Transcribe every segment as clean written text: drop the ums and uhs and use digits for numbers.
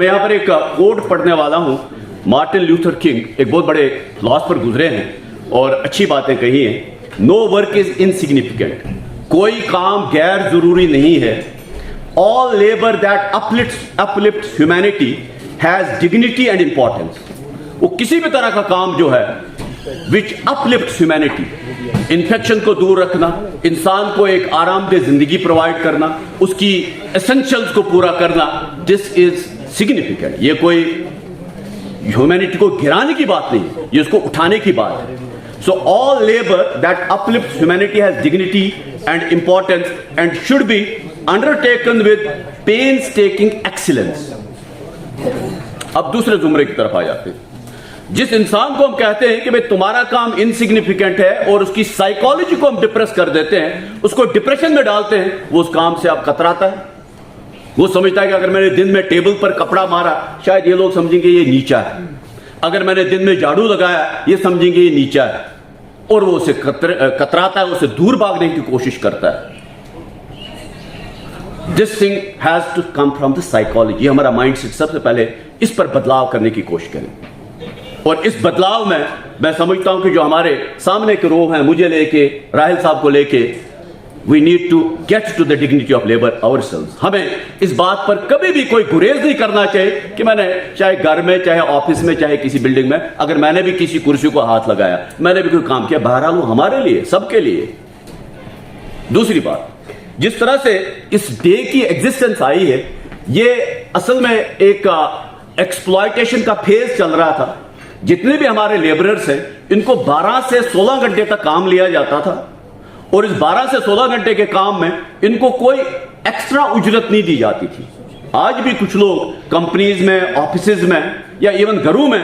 मैं यहाँ पर एक कोट पढ़ने वाला हूँ। मार्टिन लूथर किंग एक बहुत बड़े फिलॉसफर गुजरे हैं और अच्छी बातें कही हैं। नो वर्क इज इनसिग्निफिकेंट, कोई काम गैर जरूरी नहीं है। All labour that uplifts humanity has dignity and importance. वो किसी भी तरह का काम जो है विच अपलिफ्ट्स ह्यूमैनिटी, इन्फेक्शन को दूर रखना, इंसान को एक आरामदेह जिंदगी प्रोवाइड करना, उसकी एसेंशियल्स को पूरा करना, दिस इज सिग्निफिकेंट। ये कोई ह्यूमैनिटी को गिराने की बात नहीं, ये उसको उठाने की बात है। So all labour that uplifts humanity has dignity and importance and should be undertaken with painstaking excellence. अब दूसरे जुमरे की तरफ आ जाते हैं। जिस इंसान को हम कहते हैं कि भाई तुम्हारा काम इनसिग्निफिकेंट है और उसकी साइकोलॉजी को हम डिप्रेस कर देते हैं, उसको डिप्रेशन में डालते हैं, वो उस काम से आप कतराता है। वो समझता है कि अगर मैंने दिन में टेबल पर कपड़ा मारा शायद ये लोग समझेंगे ये नीचा है, अगर मैंने दिन में झाड़ू लगाया ये समझेंगे ये नीचा है, और वो उसे कतराता है, उसे दूर भागने की कोशिश करता है। This thing has to come from the psychology. हमारा माइंड सेट सबसे पहले इस पर बदलाव करने की कोशिश करें। और इस बदलाव में मैं समझता हूं कि जो हमारे सामने के रोग हैं, मुझे लेके, राहिल साहब को लेके, we need to get to the dignity of labour ourselves. हमें इस बात पर कभी भी कोई गुरेज नहीं करना चाहिए कि मैंने चाहे घर में, चाहे ऑफिस में, चाहे किसी बिल्डिंग में, अगर मैंने भी किसी कुर्सी को हाथ लगाया, मैंने भी कोई काम किया, बहरहाल वो हमारे लिए, सबके लिए। दूसरी बात, जिस तरह से इस डे की एग्जिस्टेंस आई है, ये असल में एक एक्सप्लॉयटेशन का फेज चल रहा था। जितने भी हमारे लेबरर्स हैं, इनको 12 से 16 घंटे तक काम लिया जाता था, और इस 12 से 16 घंटे के काम में इनको कोई एक्स्ट्रा उजरत नहीं दी जाती थी। आज भी कुछ लोग कंपनीज में, ऑफिसेज में, या इवन घरों में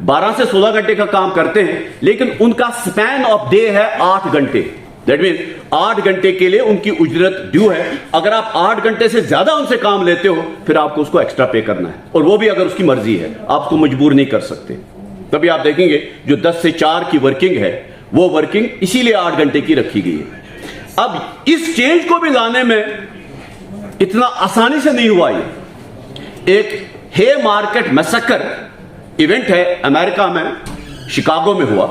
12 से 16 घंटे का काम करते हैं, लेकिन उनका स्पैन ऑफ डे है 8 घंटे। दैट मीन 8 घंटे के लिए उनकी उजरत ड्यू है। अगर आप 8 घंटे से ज्यादा उनसे काम लेते हो, फिर आपको उसको एक्स्ट्रा पे करना है, और वो भी अगर उसकी मर्जी है, आप उसको मजबूर नहीं कर सकते। तभी आप देखेंगे जो 10 से 4 की वर्किंग है, वो वर्किंग इसीलिए 8 घंटे की रखी गई है। अब इस चेंज को भी लाने में इतना आसानी से नहीं हुआ। ये एक हे मार्केट मैसेकर इवेंट है, अमेरिका में शिकागो में हुआ।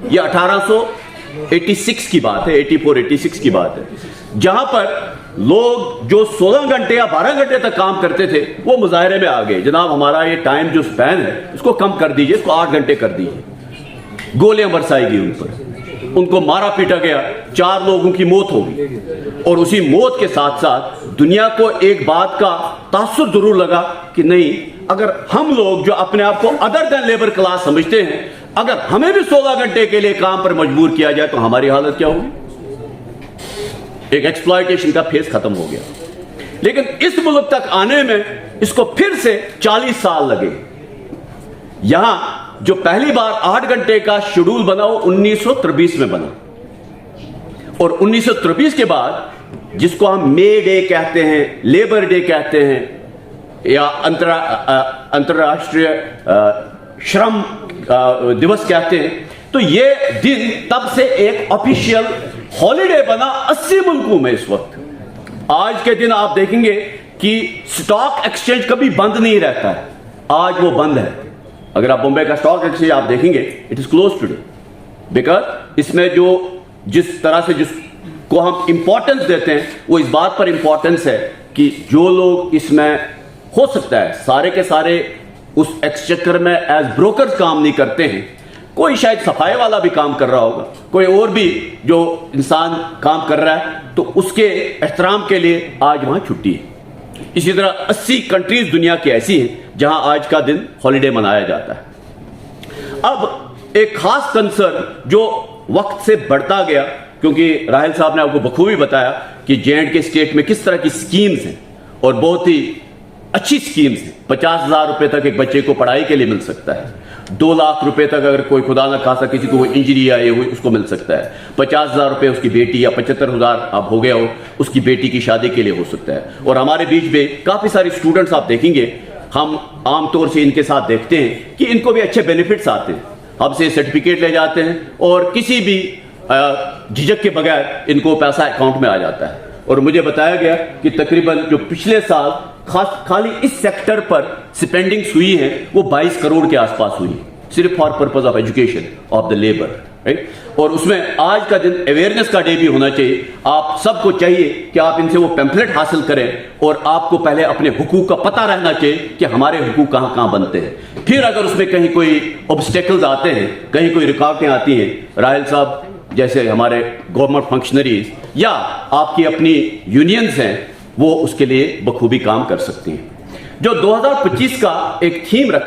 ये 1886 की बात है, 84-86 की बात है, जहां पर लोग जो 16 घंटे या 12 घंटे तक काम करते थे, वो मुजाहरे में आ गए, जनाब हमारा ये टाइम जो स्पैन है इसको कम कर दीजिए, इसको 8 घंटे कर दीजिए। गोलियां बरसाई गई उन पर, उनको मारा पीटा गया, 4 लोगों की मौत हो गई। और उसी मौत के साथ साथ दुनिया को एक बात का तासुर जरूर लगा कि नहीं, अगर हम लोग जो अपने आप को अदर देन लेबर क्लास समझते हैं, अगर हमें भी 16 घंटे के लिए काम पर मजबूर किया जाए तो हमारी हालत क्या होगी। एक एक्सप्लॉयटेशन का फेज खत्म हो गया। लेकिन इस मुल्क तक आने में इसको फिर से 40 साल लगे। यहां जो पहली बार 8 घंटे का शेड्यूल बना वो 1923 में बना, और 1923 के बाद जिसको हम मे डे कहते हैं, लेबर डे कहते हैं, या अंतर्राष्ट्रीय श्रम दिवस कहते हैं, तो ये दिन तब से एक ऑफिशियल हॉलिडे बना 80 मुल्कों में। इस वक्त आज के दिन आप देखेंगे कि स्टॉक एक्सचेंज कभी बंद नहीं रहता है, आज वो बंद है। अगर आप बॉम्बे का स्टॉक एक्सचेंज आप देखेंगे, it is close today, because इसमें जो जिस तरह से जिसको हम इंपॉर्टेंस देते हैं, वो इस बात पर इंपॉर्टेंस है कि जो लोग इसमें, हो सकता है सारे के सारे उस एक्सचेकर में एज ब्रोकर्स काम नहीं करते हैं, कोई शायद सफाई वाला भी काम कर रहा होगा, कोई और भी जो इंसान काम कर रहा है, तो उसके एहतराम के लिए आज वहां छुट्टी है। इसी तरह 80 कंट्रीज दुनिया की ऐसी हैं जहां आज का दिन हॉलिडे मनाया जाता है। अब एक खास कंसर्न जो वक्त से बढ़ता गया, क्योंकि राहिल साहब ने आपको बखूबी बताया कि J&K स्टेट में किस तरह की स्कीम्स हैं, और बहुत ही अच्छी स्कीम्स हैं। 50,000 रुपए तक एक बच्चे को पढ़ाई के लिए मिल सकता है, 2 लाख रुपए तक अगर कोई खुदा न खासा किसी को इंजरी आई हुई उसको मिल सकता है, 50,000 रुपए उसकी बेटी, या 75,000 आप हो गया हो उसकी बेटी की शादी के लिए हो सकता है। और हमारे बीच में काफी सारे स्टूडेंट्स आप देखेंगे, हम आमतौर से इनके साथ देखते हैं कि इनको भी अच्छे बेनिफिट्स आते हैं, हमसे सर्टिफिकेट ले जाते हैं, और किसी भी झिझक के बगैर इनको पैसा अकाउंट में आ जाता है। और मुझे बताया गया कि तकरीबन जो पिछले साल खाली इस सेक्टर पर स्पेंडिंग्स हुई है वो 22 करोड़ के आसपास हुई, सिर्फ for purpose of education of the labour, right. और उसमें आज का दिन अवेयरनेस का डे भी होना चाहिए। आप सबको चाहिए कि आप इनसे वो पैम्फलेट हासिल करें और आपको पहले अपने हुकूक का पता रहना चाहिए कि हमारे हुकूक कहां कहां बनते हैं। फिर अगर उसमें कहीं कोई ऑब्स्टेकल्स आते हैं, कहीं कोई रुकावटें आती हैं, राहल साहब जैसे हमारे गवर्नमेंट फंक्शनरीज या आपकी अपनी यूनियंस हैं, वो उसके लिए बखूबी काम कर सकती हैं। जो 2025 का एक थीम रखा